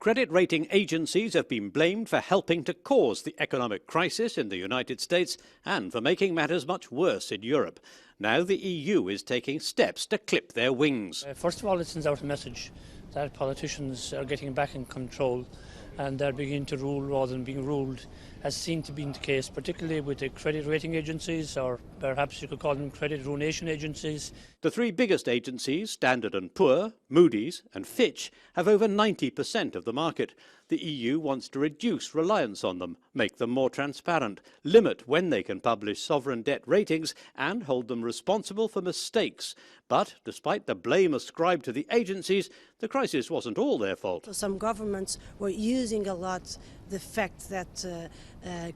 Credit rating agencies have been blamed for helping to cause the economic crisis in the United States and for making matters much worse in Europe. Now the EU is taking steps to clip their wings. First of all, it sends out a message that politicians are getting back in control and they're beginning to rule rather than being ruled, as seemed to be the case, particularly with the credit rating agencies, or perhaps you could call them credit ruination agencies. The three biggest agencies, Standard & Poor, Moody's and Fitch, have over 90% of the market. The EU wants to reduce reliance on them, make them more transparent, limit when they can publish sovereign debt ratings and hold them responsible for mistakes. But despite the blame ascribed to the agencies, the crisis wasn't all their fault. Some governments were using a lot the fact that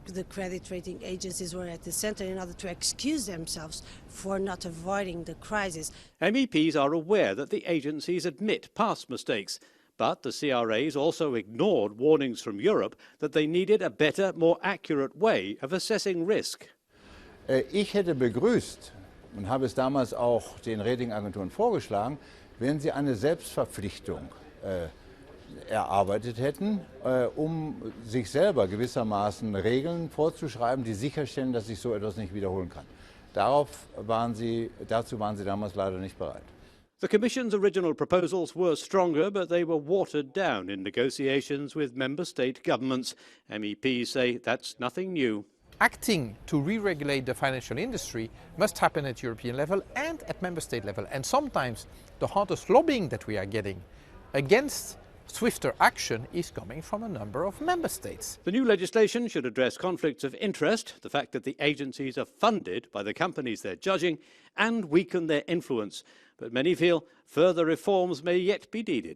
the credit rating agencies were at the center in order to excuse themselves for not avoiding the crisis. MEPs are aware that the agencies admit past mistakes, but the CRAs also ignored warnings from Europe that they needed a better, more accurate way of assessing risk. Ich hätte begrüßt und habe es damals auch den Ratingagenturen vorgeschlagen, wenn sie eine Selbstverpflichtung erarbeitet hätten, sich selber gewissermaßen Regeln vorzuschreiben, die sicherstellen, dass sich so etwas nicht wiederholen kann. Dazu waren sie damals leider nicht bereit. The Commission's original proposals were stronger, but they were watered down in negotiations with member state governments. MEPs say that's nothing new. Acting to re-regulate the financial industry must happen at European level and at member state level. And sometimes the hardest lobbying that we are getting against swifter action is coming from a number of member states. The new legislation should address conflicts of interest, the fact that the agencies are funded by the companies they're judging, and weaken their influence. But many feel further reforms may yet be needed.